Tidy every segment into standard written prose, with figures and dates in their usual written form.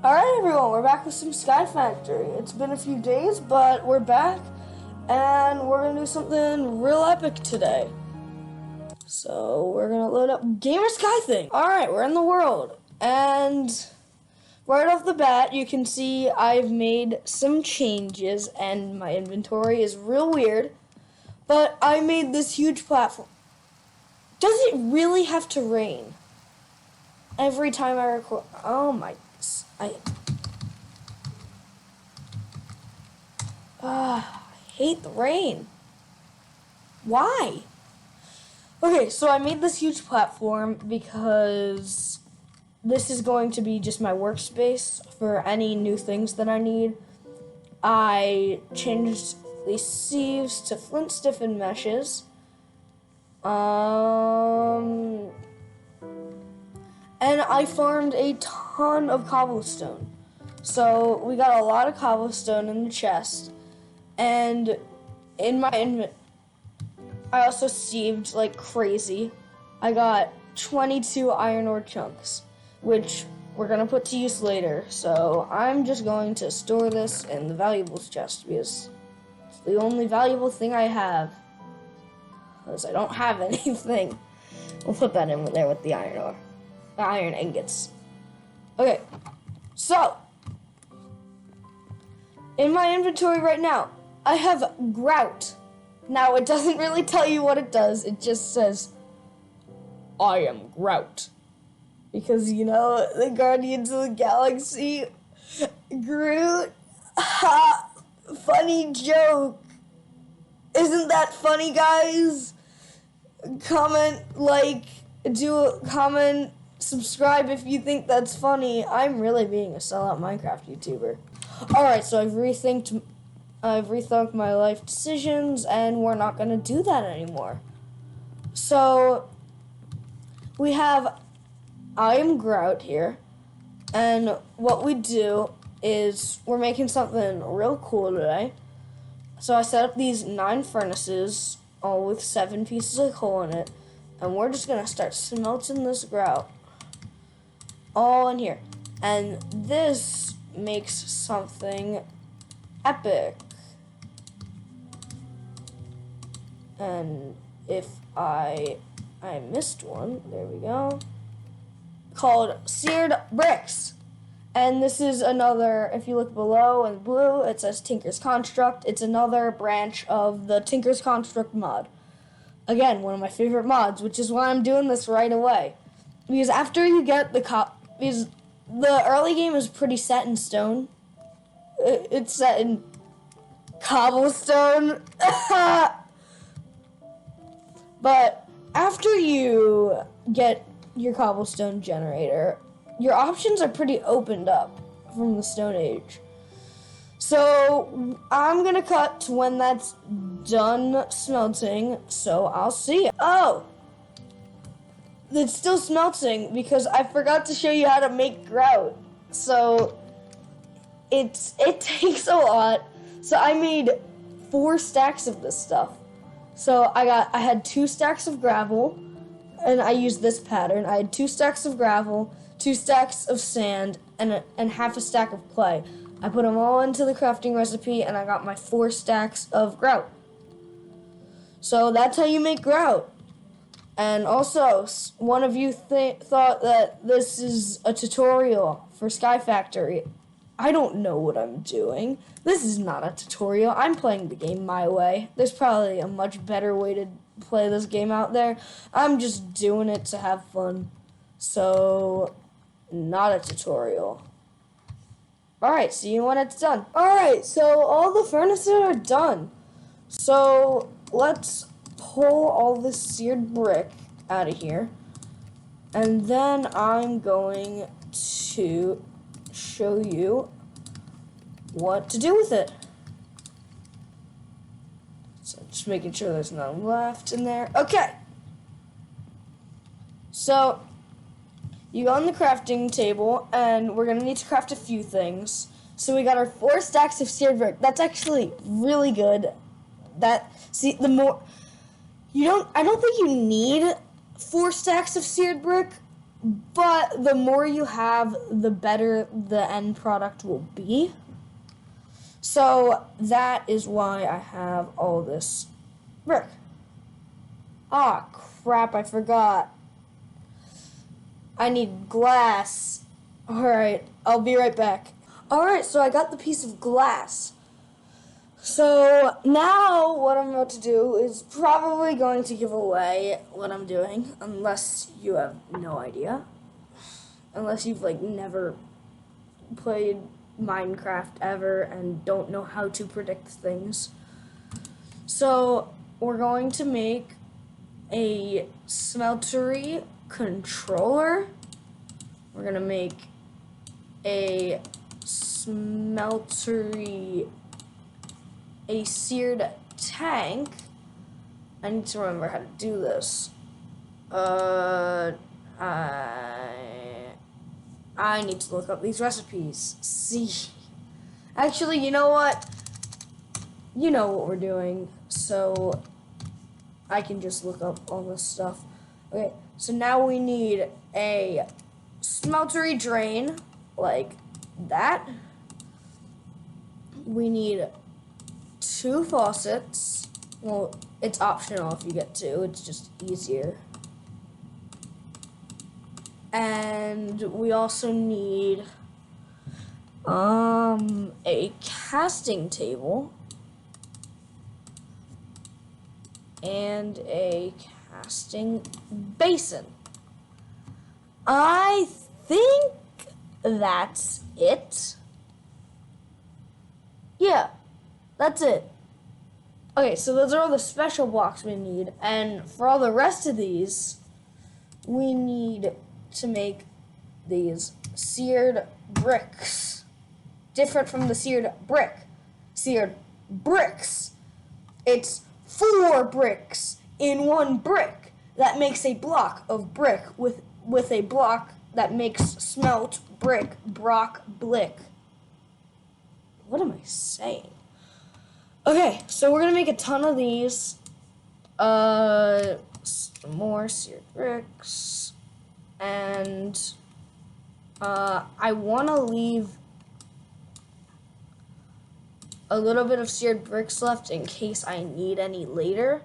Alright everyone, we're back with some Sky Factory. It's been a few days, but we're back, and we're going to do something real epic today. So, we're going to load up Gamer Sky Thing. Alright, we're in the world, and right off the bat, you can see I've made some changes, and my inventory is real weird, but I made this huge platform. Does it really have to rain every time I record? Oh my... I hate the rain. Why? Okay, so I made this huge platform because this is going to be just my workspace for any new things that I need. I changed these sieves to flint stiffened meshes. And I farmed a ton of cobblestone. So we got a lot of cobblestone in the chest. And in my I also sieved like crazy. I got 22 iron ore chunks, which we're going to put to use later. So I'm just going to store this in the valuables chest because it's the only valuable thing I have. Because I don't have anything. We'll put that in there with the iron ore. The iron ingots. Okay, so in my inventory right now, I have grout. Now, it doesn't really tell you what it does. It just says, I am grout. Because, you know, the Guardians of the Galaxy, Groot, ha, funny joke. Isn't that funny, guys? Comment, like, comment, subscribe if you think that's funny. I'm really being a sellout Minecraft YouTuber. Alright, so I've rethought my life decisions, and we're not going to do that anymore. So, we have I am grout here, and what we do is we're making something real cool today. So I set up these 9 furnaces, all with 7 pieces of coal in it, and we're just going to start smelting this grout all in here. And this makes something epic. And if I missed one, there we go, called seared bricks. And this is another, if you look below in blue, it says Tinker's Construct. It's another branch of the Tinker's Construct mod. Again, one of my favorite mods, which is why I'm doing this right away. Because after you get because the early game is pretty set in stone. It's set in cobblestone. But after you get your cobblestone generator, your options are pretty opened up from the Stone Age. So I'm going to cut to when that's done smelting, so I'll see you. Oh! It's still smelting because I forgot to show you how to make grout. So it takes a lot. So I made 4 stacks of this stuff. So I had 2 stacks of gravel, and I used this pattern. I had 2 stacks of gravel, 2 stacks of sand, and half a stack of clay. I put them all into the crafting recipe, and I got my 4 stacks of grout. So that's how you make grout. And also, one of you thought that this is a tutorial for Sky Factory. I don't know what I'm doing. This is not a tutorial. I'm playing the game my way. There's probably a much better way to play this game out there. I'm just doing it to have fun. So, not a tutorial. Alright, see you when it's done. Alright, so all the furnaces are done. So, let's pull all this seared brick out of here. And then I'm going to show you what to do with it. So just making sure there's none left in there. Okay. So you go on the crafting table, and we're gonna need to craft a few things. So we got our 4 stacks of seared brick. That's actually really good. I don't think you need 4 stacks of seared brick, but the more you have, the better the end product will be. So that is why I have all this brick. Ah, crap, I forgot. I need glass. Alright, I'll be right back. Alright, so I got the piece of glass. So now what I'm about to do is probably going to give away what I'm doing, unless you have no idea. Unless you've never played Minecraft ever and don't know how to predict things. So we're going to make a smeltery controller. We're gonna make a seared tank. I need to remember how to do this. I need to look up these recipes. See. Actually, you know what? You know what we're doing, so I can just look up all this stuff. Okay, so now we need a smeltery drain, like that. We need 2 faucets. Well, it's optional if you get 2, it's just easier. And we also need a casting table and a casting basin. I think that's it. Yeah, that's it. Okay, so those are all the special blocks we need, and for all the rest of these, we need to make these seared bricks. Different from the seared brick. Seared bricks. It's 4 bricks in 1 brick. That makes a block of brick with a block that makes smelt, brick, brock, blick. What am I saying? Okay, so we're gonna make a ton of these. Some more seared bricks. And I want to leave a little bit of seared bricks left in case I need any later.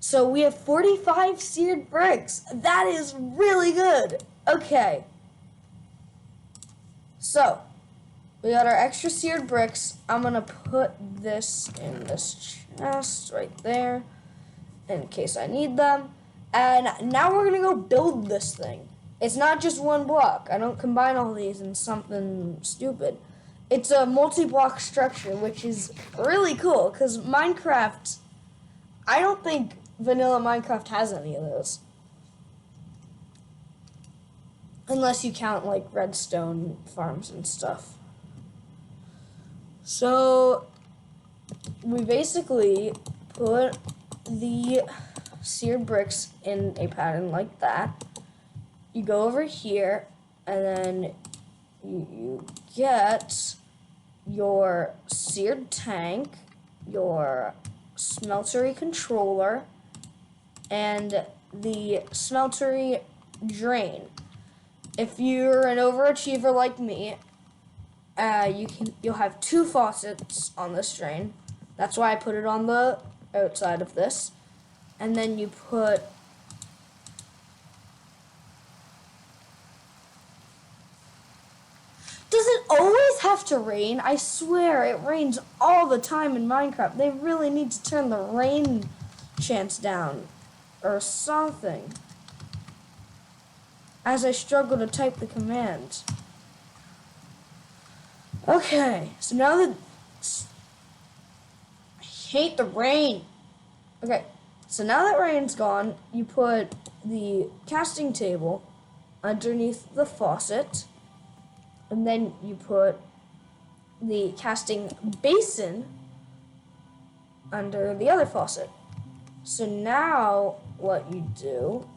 So we have 45 seared bricks. That is really good. Okay. So, we got our extra seared bricks. I'm going to put this in this chest right there in case I need them. And now we're going to go build this thing. It's not just 1 block. I don't combine all these in something stupid. It's a multi-block structure, which is really cool, because Minecraft, I don't think vanilla Minecraft has any of those. Unless you count, redstone farms and stuff. So, we basically put the seared bricks in a pattern like that. You go over here, and then you get your seared tank, your smeltery controller, and the smeltery drain. If you're an overachiever like me, you'll have 2 faucets on this drain. That's why I put it on the outside of this. And then you put Does it always have to rain? I swear it rains all the time in Minecraft. They really need to turn the rain chance down or something. As I struggle to type the command. Okay, so now that I hate the rain. Okay, so now that rain's gone, you put the casting table underneath the faucet. And then you put the casting basin under the other faucet. So now what you do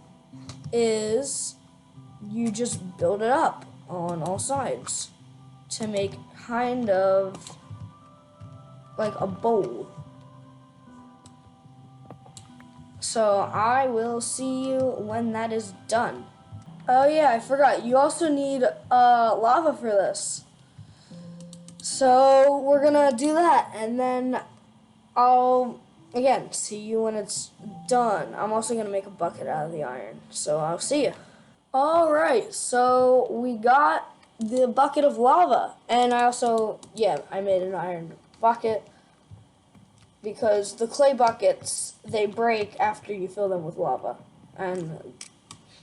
is you just build it up on all sides to make kind of like a bowl. So I will see you when that is done. Oh yeah, I forgot. You also need lava for this. So we're gonna do that, and then I'll again see you when it's done. I'm also gonna make a bucket out of the iron. So I'll see you. All right. So we got the bucket of lava, and I made an iron bucket because the clay buckets they break after you fill them with lava, and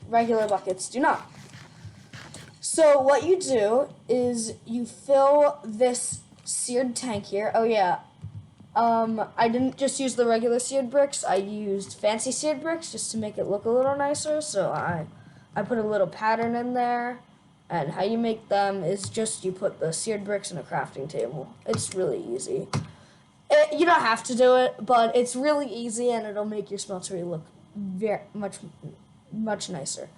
regular buckets do not. So what you do is you fill this seared tank here. Oh yeah, I didn't just use the regular seared bricks. I used fancy seared bricks just to make it look a little nicer. So I put a little pattern in there. And how you make them is just you put the seared bricks in a crafting table. It's really easy. You don't have to do it, but it's really easy and it'll make your smeltery look very much nicer.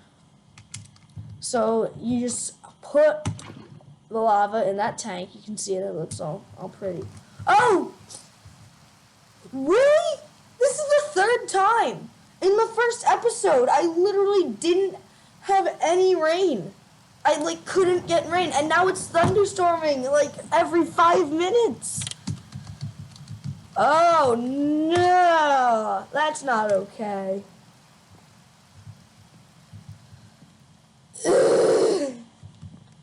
So you just put the lava in that tank. You can see it looks all pretty. Oh! Really? This is the third time. In the first episode, I literally didn't have any rain. I couldn't get rain, and now it's thunderstorming every 5 minutes. Oh no, that's not okay.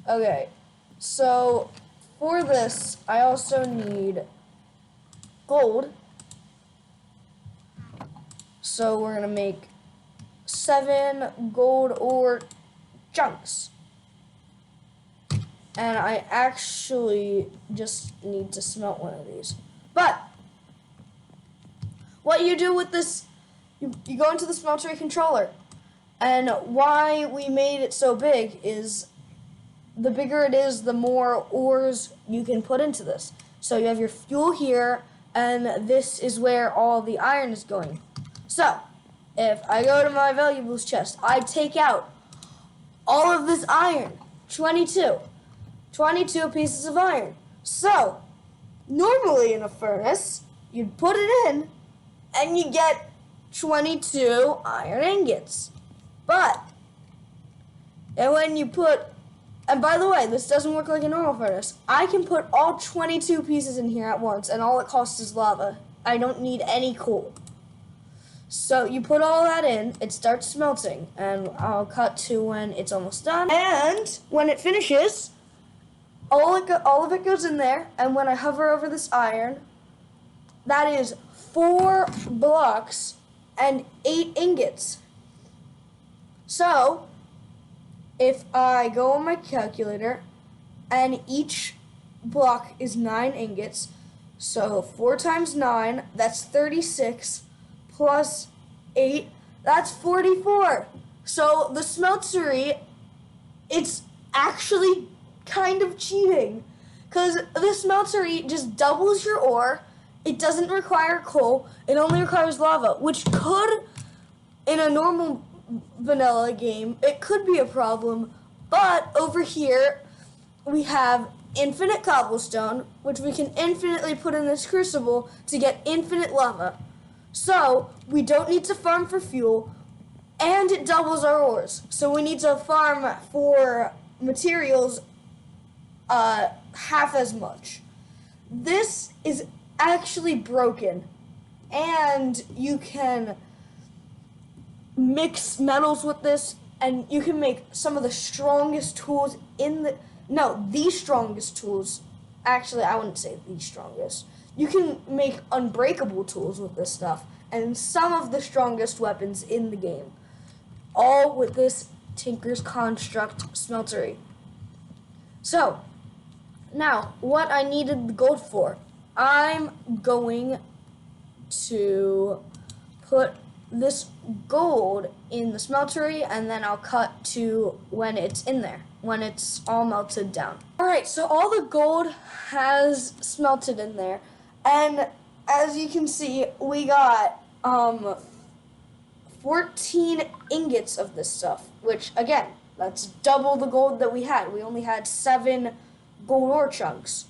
Okay, so for this, I also need gold. So we're gonna make 7 gold ore chunks. And I actually just need to smelt one of these. But what you do with this, you go into the smeltery controller. And why we made it so big is the bigger it is, the more ores you can put into this. So you have your fuel here, and this is where all the iron is going. So if I go to my valuables chest, I take out all of this iron, 22 pieces of iron. So normally in a furnace, you'd put it in and you get 22 iron ingots. But, and when you put, and by the way, this doesn't work like a normal furnace. I can put all 22 pieces in here at once, and all it costs is lava. I don't need any coal. So you put all that in, it starts smelting, and I'll cut to when it's almost done. And when it finishes, all of it goes in there, and when I hover over this iron, that is 4 blocks and 8 ingots. So, if I go on my calculator, and each block is 9 ingots, so 4 times 9, that's 36, plus 8, that's 44. So the smeltery, it's actually kind of cheating, because the smeltery just doubles your ore. It doesn't require coal, it only requires lava, which could, in a normal vanilla game, it could be a problem, but over here we have infinite cobblestone, which we can infinitely put in this crucible to get infinite lava. So we don't need to farm for fuel, and it doubles our ores. So we need to farm for materials half as much. This is actually broken, and you can mix metals with this, and you can make some of the strongest tools the strongest tools. Actually, I wouldn't say the strongest. You can make unbreakable tools with this stuff, and some of the strongest weapons in the game. All with this Tinker's Construct smeltery. So, now, what I needed the gold for. I'm going to put this gold in the smeltery, and then I'll cut to when it's in there, when it's all melted down. Alright, so all the gold has smelted in there, and as you can see, we got 14 ingots of this stuff, which again, that's double the gold that we had. We only had 7 gold ore chunks.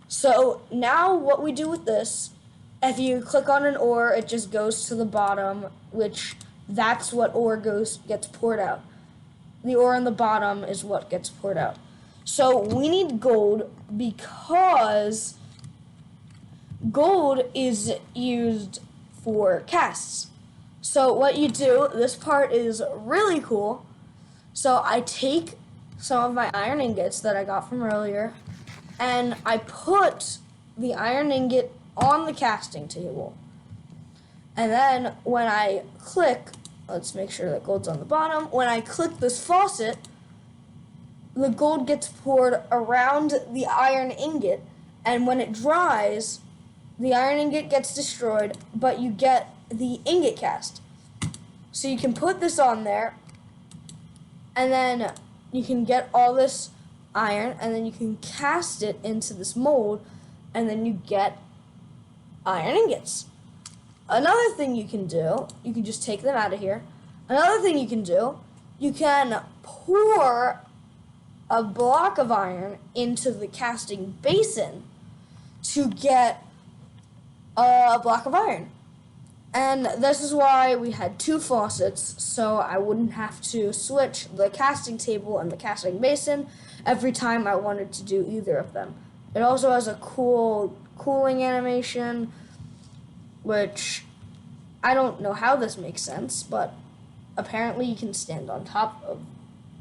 So now what we do with this, if you click on an ore, it just goes to the bottom, which that's what ore gets poured out. the ore on the bottom is what gets poured out. So we need gold because gold is used for casts. So what you do, this part is really cool. So I take some of my iron ingots that I got from earlier, and I put the iron ingot on the casting table. And then when I click, let's make sure that gold's on the bottom. When I click this faucet, the gold gets poured around the iron ingot, and when it dries, the iron ingot gets destroyed, but you get the ingot cast. So you can put this on there, and then you can get all this iron, and then you can cast it into this mold, and then you get iron ingots. Another thing you can do, you can just take them out of here. Another thing you can do, you can pour a block of iron into the casting basin to get a block of iron. And this is why we had two faucets, so I wouldn't have to switch the casting table and the casting basin every time I wanted to do either of them. It also has a cool cooling animation, which I don't know how this makes sense, but apparently you can stand on top of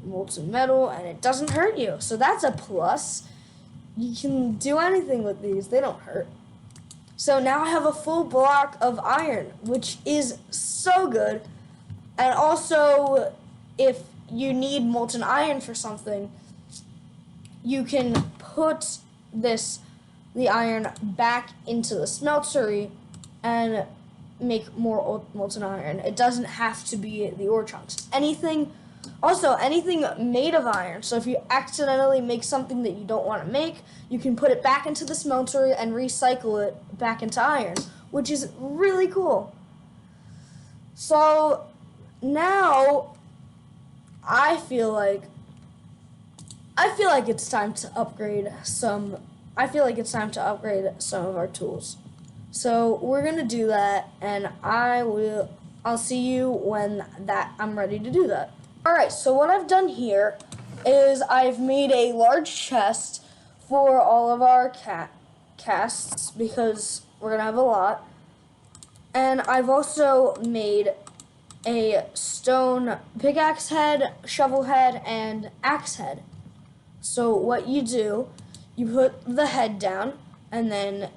molten metal and it doesn't hurt you. So that's a plus. You can do anything with these, they don't hurt. So now I have a full block of iron, which is so good. And also, if you need molten iron for something, you can put the iron back into the smeltery and make more molten iron. It doesn't have to be the ore chunks. Anything made of iron. So if you accidentally make something that you don't want to make, you can put it back into the smeltery and recycle it back into iron, which is really cool. So now I feel like it's time to upgrade some of our tools. So we're gonna do that, and I'll see you when I'm ready to do that. Alright, so what I've done here is I've made a large chest for all of our casts because we're gonna have a lot. And I've also made a stone pickaxe head, shovel head, and axe head. So what you do, you put the head down, and then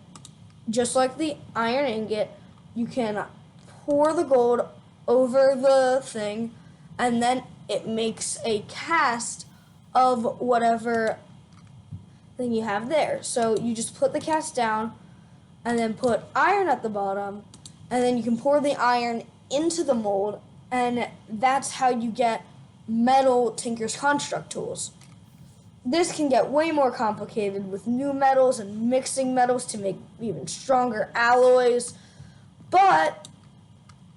just like the iron ingot, you can pour the gold over the thing, and then it makes a cast of whatever thing you have there. So you just put the cast down, and then put iron at the bottom, and then you can pour the iron into the mold, and that's how you get metal Tinker's Construct tools. This can get way more complicated with new metals and mixing metals to make even stronger alloys, but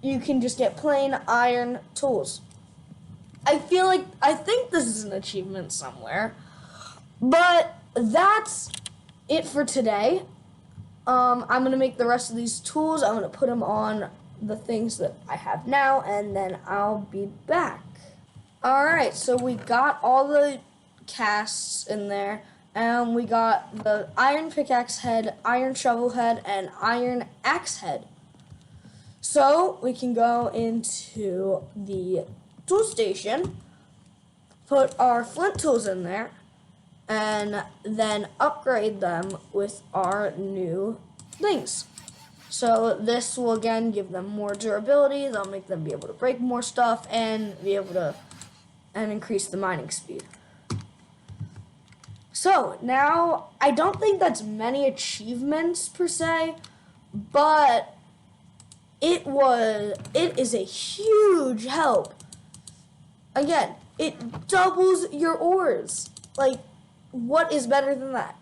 you can just get plain iron tools. I think this is an achievement somewhere, but that's it for today. I'm going to make the rest of these tools. I'm going to put them on the things that I have now, and then I'll be back. Alright, so we got all the casts in there, and we got the iron pickaxe head, iron shovel head, and iron axe head. So we can go into the tool station, put our flint tools in there, and then upgrade them with our new things. So this will again give them more durability. They'll make them be able to break more stuff and increase the mining speed. So now I don't think that's many achievements per se, but it is a huge help. Again, it doubles your ores. Like, what is better than that?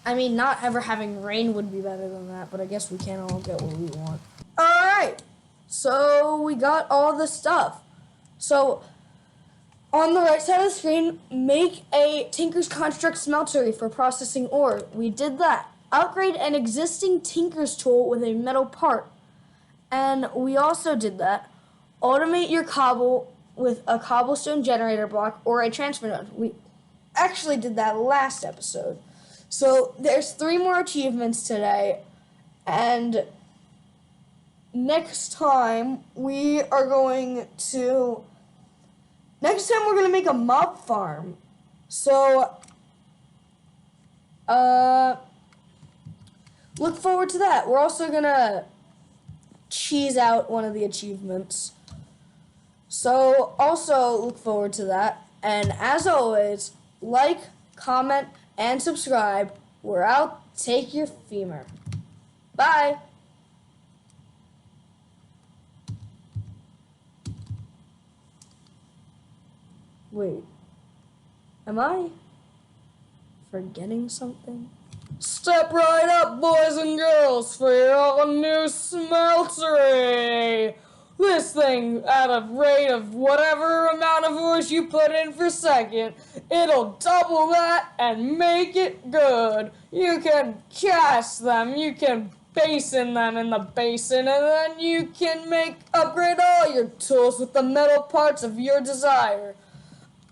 I mean, not ever having rain would be better than that, but I guess we can't all get what we want. Alright, so we got all the stuff. So, on the right side of the screen, make a Tinker's Construct smeltery for processing ore. We did that. Upgrade an existing Tinker's tool with a metal part. And we also did that. automate your cobble with a cobblestone generator block or a transfer node. We actually did that last episode. So there's 3 more achievements today, and next time we're going to make a mob farm. So look forward to that. We're also gonna cheese out one of the achievements. So also look forward to that. And as always, like, comment, and subscribe. We're out. Take your femur. Bye. Wait. Am I forgetting something? Step right up, boys and girls, for your all-new Smelting! This thing, at a rate of whatever amount of ores you put in per second, it'll double that and make it good. You can cast them, you can basin them in the basin, and then you can upgrade all your tools with the metal parts of your desire.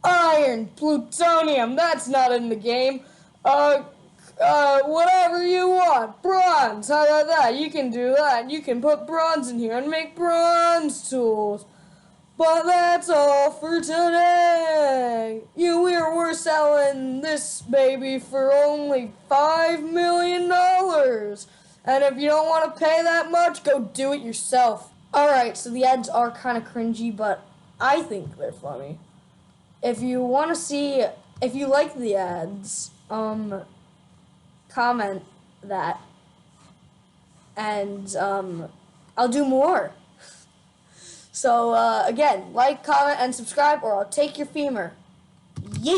Iron, plutonium, that's not in the game. Whatever you want. Bronze, how about that? You can do that. You can put bronze in here and make bronze tools. But that's all for today. We're selling this baby for only $5 million. And if you don't want to pay that much, go do it yourself. Alright, so the ads are kind of cringy, but I think they're funny. If you like the ads, comment that, and I'll do more. So again, like, comment, and subscribe, or I'll take your femur. Yeet!